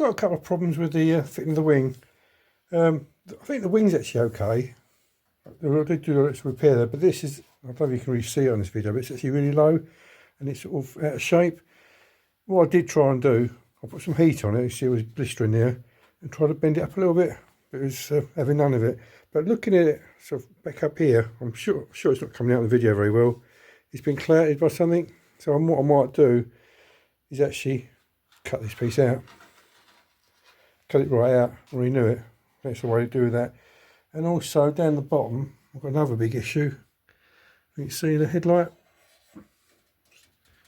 got a couple of problems with the fitting of the wing. I think the wing's actually okay. I did do a little repair there, but this is, I don't know if you can really see it on this video, but it's actually really low and it's sort of out of shape. What I did try and do, I put some heat on it, you see it was blistering there, and try to bend it up a little bit, but it was having none of it. But looking at it sort of back up here, I'm sure it's not coming out in the video very well. It's been clouted by something, so what I might do is actually cut this piece out. Cut it right out and renew it. That's the way to do that. And also down the bottom, I've got another big issue. You can see the headlight.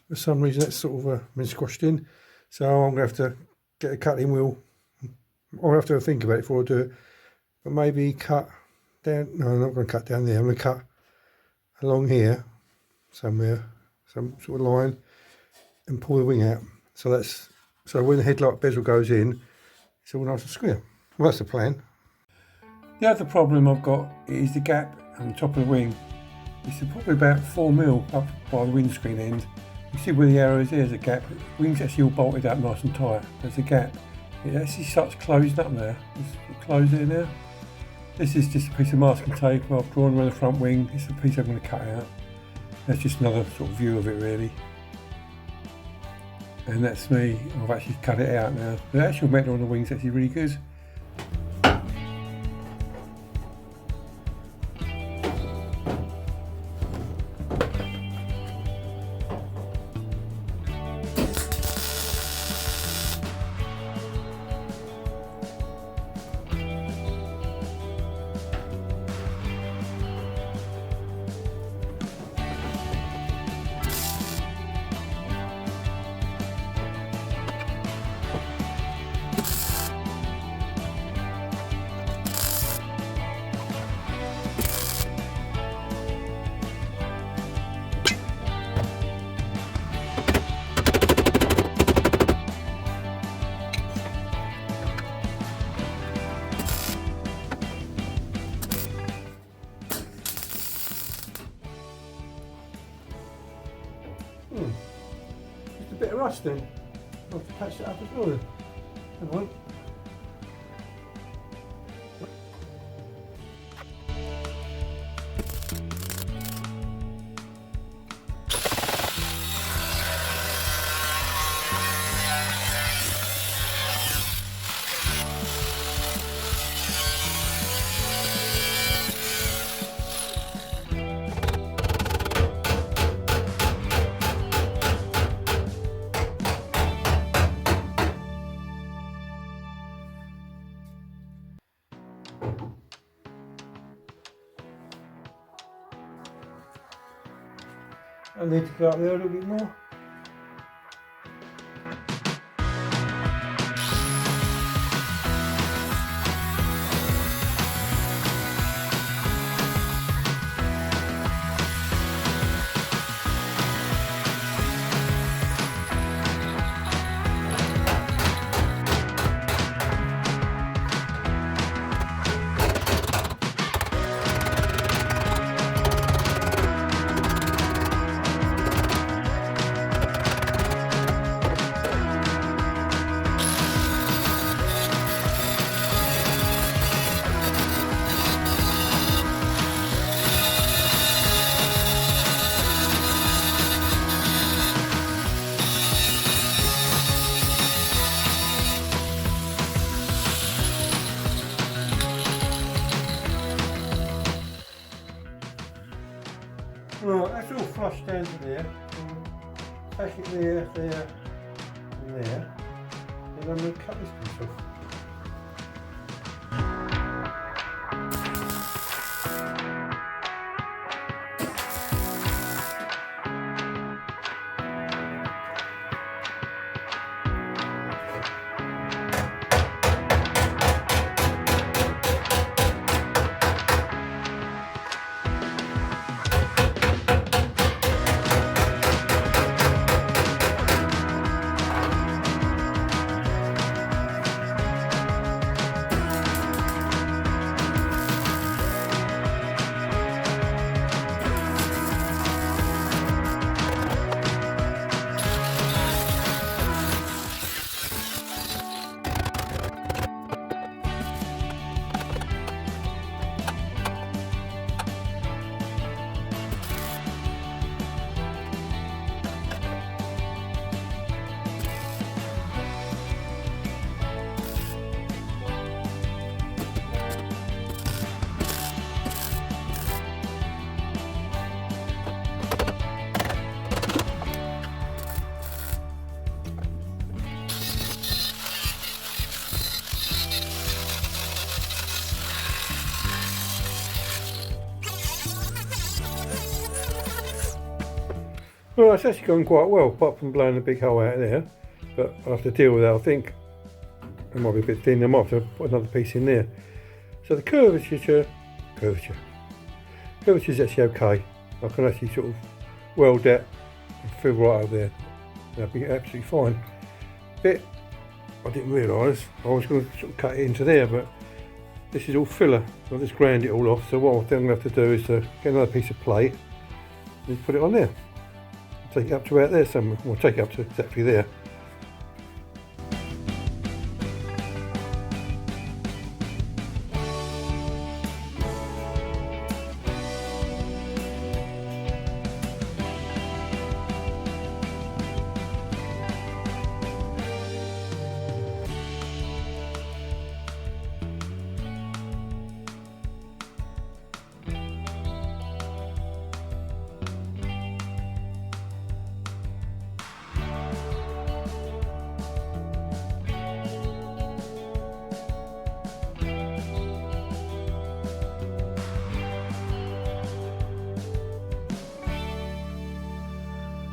For some reason that's sort of been squashed in. So I'm going to have to get a cutting wheel. I'll have to think about it before I do it. But maybe cut down, no, I'm not going to cut down there. I'm going to cut along here somewhere, some sort of line, and pull the wing out. So when the headlight bezel goes in, it's all nice and square. Well, that's the plan. The other problem I've got is the gap on the top of the wing. It's probably about 4mm up by the windscreen end. You see where the arrow is, there's a gap. The wing's actually all bolted up nice and tight. There's a gap. It actually starts closing up there. It's closed there now. This is just a piece of masking tape I've drawn around the front wing. It's the piece I'm going to cut out. That's just another sort of view of it really. And that's me, I've actually cut it out now. The actual metal on the wing's actually really good. Just a bit of rusting. I'll have to patch that up as well then. Hang on. I need to go up there a little bit more. Right, that's all flushed down to there. Attach it there, there, and there. And I'm going to cut this piece off. Well, it's actually gone quite well, apart from blowing a big hole out of there. But I'll have to deal with that, I think. It might be a bit thin, I might have to put another piece in there. So the curvature is actually okay. I can actually sort of weld that and fill right over there. That'd be absolutely fine. Bit I didn't realise I was going to sort of cut it into there, but this is all filler. So I just ground it all off. So what I'm going to have to do is to get another piece of plate and put it on there. Take it up to about there somewhere. We'll take it up to exactly there.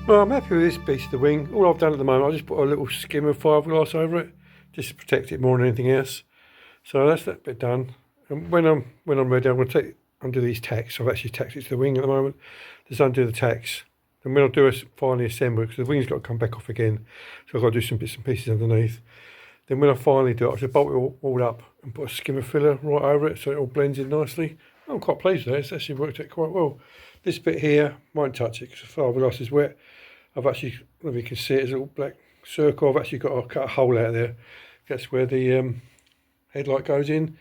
Well, I'm happy with this piece of the wing. All I've done at the moment, I just put a little skim of fiberglass over it, just to protect it more than anything else. So that's that bit done. And when I'm ready, I'm going to undo these tacks. I've actually tacked it to the wing at the moment. Just undo the tacks. And when I do finally assemble it, because the wing's got to come back off again, so I've got to do some bits and pieces underneath. Then when I finally do it, I'll just bolt it all up and put a skim of filler right over it, so it all blends in nicely. I'm quite pleased with that. It's actually worked out quite well. This bit here, won't touch it because the fiberglass is wet. I've actually, if you can see it, as a little black circle. I've actually got to cut a hole out there. That's where the headlight goes in.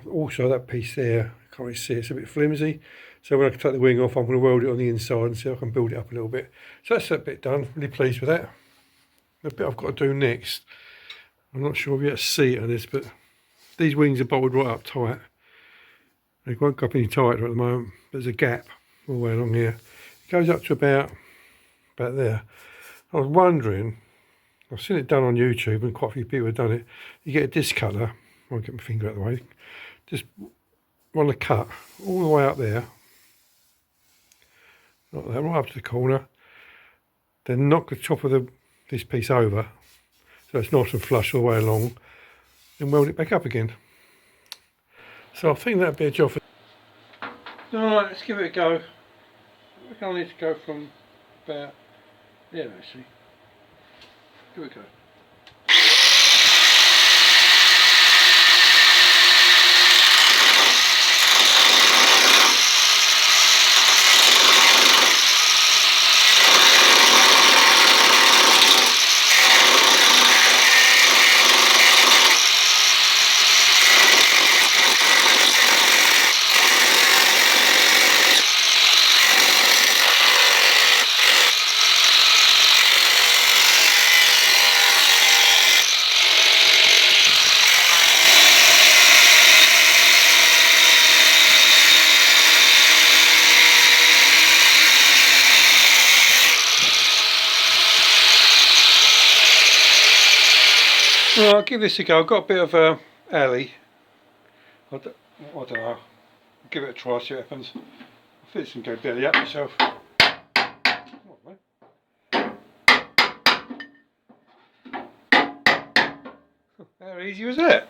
Also, that piece there, I can't really see it, it's a bit flimsy. So when I take the wing off, I'm going to weld it on the inside and see if I can build it up a little bit. So that's that bit done. Really pleased with that. The bit I've got to do next, I'm not sure if you have to see it on this, but these wings are bolted right up tight. They won't go up any tighter at the moment. There's a gap all the way along here. It goes up to about there. I was wondering, I've seen it done on YouTube and quite a few people have done it. You get a disc cutter, I'll get my finger out of the way, just run a cut all the way up there, like that, right up to the corner, then knock the top of this piece over, so it's nice and flush all the way along, then weld it back up again. So I think that'd be a job for... Alright, let's give it a go. I reckon I need to go from about there actually. Give it a go. Well, I'll give this a go. I've got a bit of a alley. I don't know. I'll give it a try, see what happens. I think it's going to go belly up myself. How easy was that?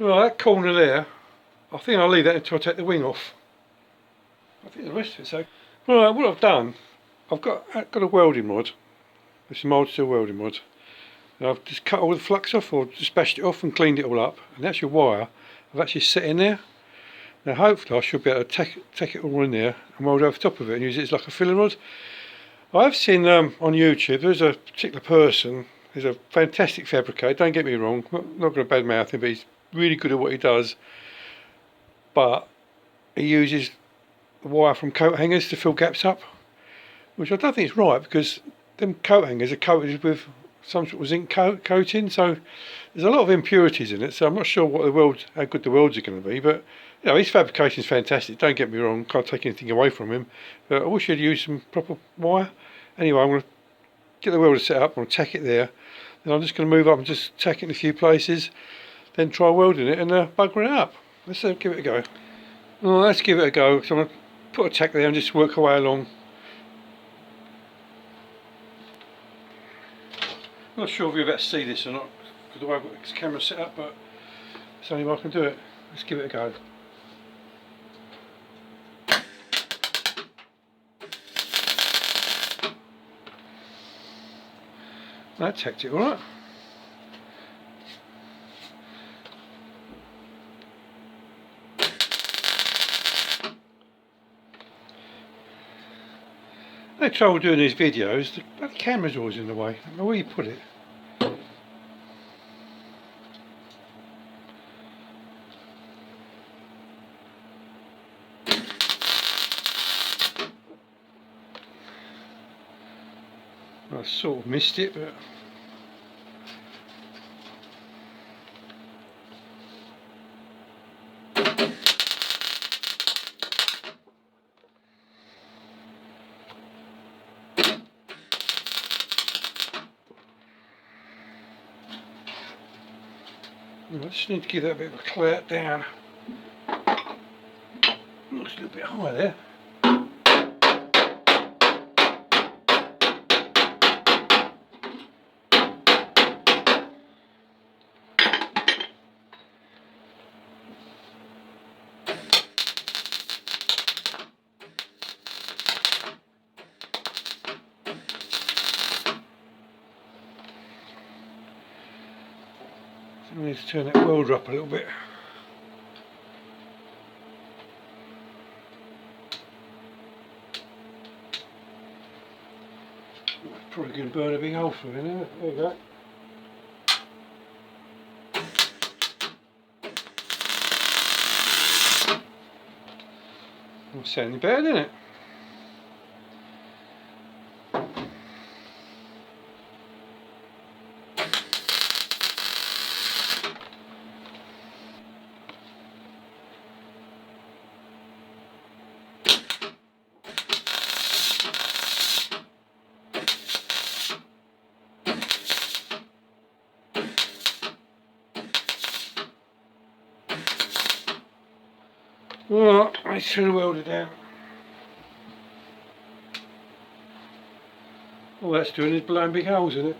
Right, that corner there, I think I'll leave that until I take the wing off. I think the rest of it's okay. Right, what I've done, I've got a welding rod, with some old steel welding rod. And I've just cut all the flux off, or just bashed it off and cleaned it all up. And the actual wire, I've actually set in there. Now hopefully I should be able to take it all in there and weld over the top of it and use it as like a filler rod. I've seen on YouTube, there's a particular person, he's a fantastic fabricator, don't get me wrong, not going to badmouth him, but he's really good at what he does. But he uses the wire from coat hangers to fill gaps up, which I don't think is right, because them coat hangers are coated with some sort of zinc coating, so there's a lot of impurities in it, so I'm not sure how good the welds are going to be, but you know, his fabrication is fantastic, don't get me wrong, can't take anything away from him, but I wish he'd used some proper wire. Anyway, I'm going to get the welder set up, I'm going to tack it there, then I'm just going to move up and just tack it in a few places, then try welding it and bugger it up. Let's give it a go. Well, let's give it a go, so I'm going to put a tack there and just work our way along. I'm not sure if you're about to see this or not, because the way I've got this camera set up, but it's the only way I can do it. Let's give it a go. That tacked it alright. I had trouble doing these videos, the camera's always in the way. I don't know where you put it. I sort of missed it, but I just need to give that a bit of a clear down. Looks a little bit high there. I need to turn that welder up a little bit. Probably going to burn a big hole through in there. There you go. It's sounding better, isn't it? Right, let's turn the welder down. All that's doing is blowing big holes in it.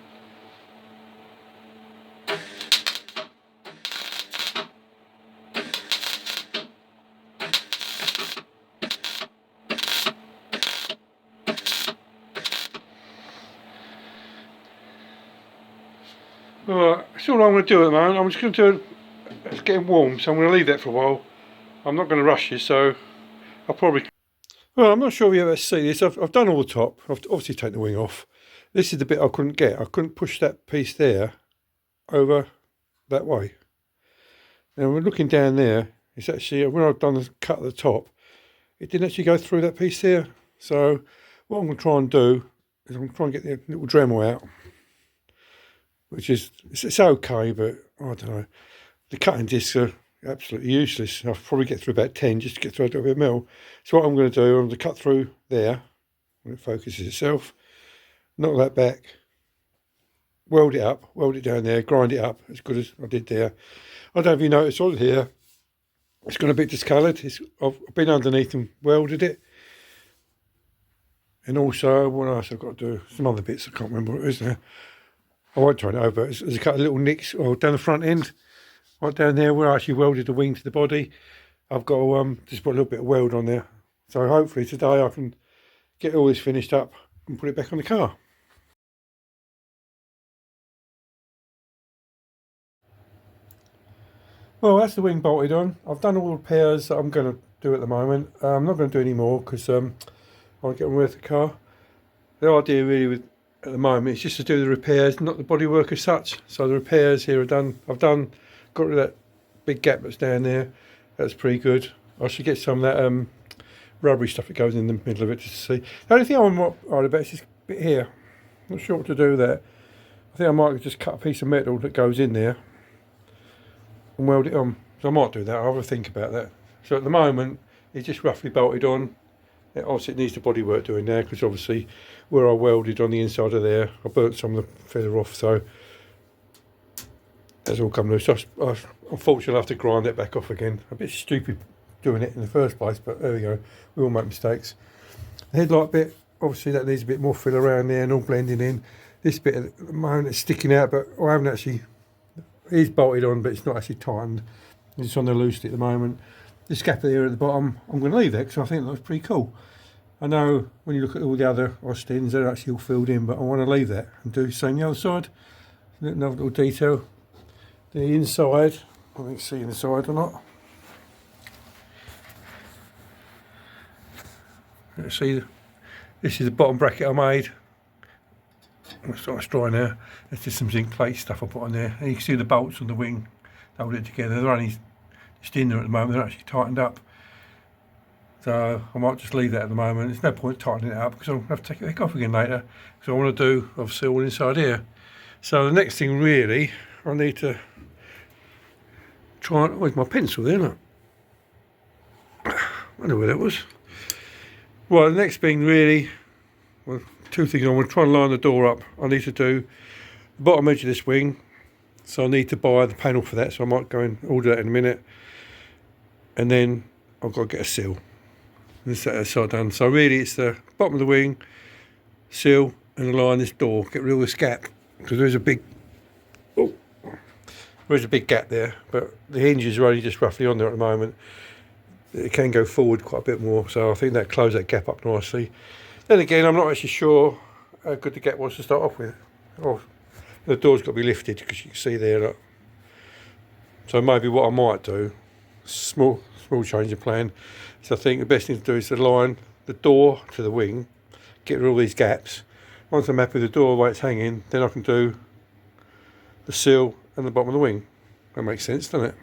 Right, that's all I'm going to do at the moment. I'm just going to do it, it's getting warm, so I'm going to leave that for a while. I'm not going to rush this, so I'll probably... Well, I'm not sure if you ever see this. I've done all the top. I've obviously taken the wing off. This is the bit I couldn't get. I couldn't push that piece there over that way. Now we're looking down there. It's actually, when I've done the cut at the top, it didn't actually go through that piece there. So what I'm going to try and do is I'm going to try and get the little Dremel out, which is, it's okay, but I don't know. The cutting discs are absolutely useless. I'll probably get through about 10 just to get through a little bit of metal. So what I'm going to do, I'm going to cut through there when it focuses itself, knock that back, weld it up, weld it down there, grind it up as good as I did there. I don't know if you noticed on here, it's gone a bit discoloured. I've been underneath and welded it. And also, what else I've got to do? Some other bits, I can't remember what it is now. I won't turn it over. There's a couple of little nicks down the front end. Right down there where I actually welded the wing to the body, I've got to just put a little bit of weld on there. So hopefully today I can get all this finished up and put it back on the car. Well, that's the wing bolted on. I've done all the repairs that I'm going to do at the moment. I'm not going to do any more because I want to get on with the car. The idea really at the moment is just to do the repairs, not the bodywork as such. So the repairs here are done. Got rid of that big gap that's down there. That's pretty good. I should get some of that rubbery stuff that goes in the middle of it just to see. The only thing I'm not right about is this bit here. Not sure what to do with that. I think I might just cut a piece of metal that goes in there and weld it on. So I might do that. I'll have a think about that. So at the moment, it's just roughly bolted on. Obviously, it needs the bodywork doing there, because obviously where I welded on the inside of there, I burnt some of the feather off, so that's all come loose. Unfortunately, I'll have to grind it back off again. A bit stupid doing it in the first place, but there we go. We all make mistakes. The headlight bit, obviously that needs a bit more fill around there and all blending in. This bit at the moment is sticking out, but I haven't actually, it is bolted on, but it's not actually tightened. It's on the loose at the moment. The scapper here at the bottom, I'm going to leave that because I think it looks pretty cool. I know when you look at all the other Austins, they're actually all filled in, but I want to leave that and do the same the other side. Another little detail. The inside, I don't see inside or not. Let's see, this is the bottom bracket I made. It's nice dry now. There's just some zinc plate stuff I put on there. And you can see the bolts on the wing, they hold it together. They're only just in there at the moment, they're actually tightened up. So I might just leave that at the moment. There's no point tightening it up because I'll have to take it back off again later. Because I want to do, obviously, all inside here. So the next thing really, I need to try and, where's my pencil there, look? I wonder where that was. Well, the next thing really, well, two things. I want to try and line the door up. I need to do the bottom edge of this wing. So I need to buy the panel for that. So I might go and order that in a minute. And then I've got to get a seal. And set that side done. So really it's the bottom of the wing, seal, and align this door. Get rid of this gap. Because there's a big, oh, there's a big gap there. But the hinges are only just roughly on there at the moment. It can go forward quite a bit more. So I think that closed that gap up nicely. Then again, I'm not actually sure how good the gap was to start off with. Oh, the door's got to be lifted because you can see there. Look. So maybe what I might do, small change of plan. So I think the best thing to do is to line the door to the wing, get rid of all these gaps. Once I'm happy with the door the way it's hanging, then I can do the sill and the bottom of the wing. That makes sense, doesn't it?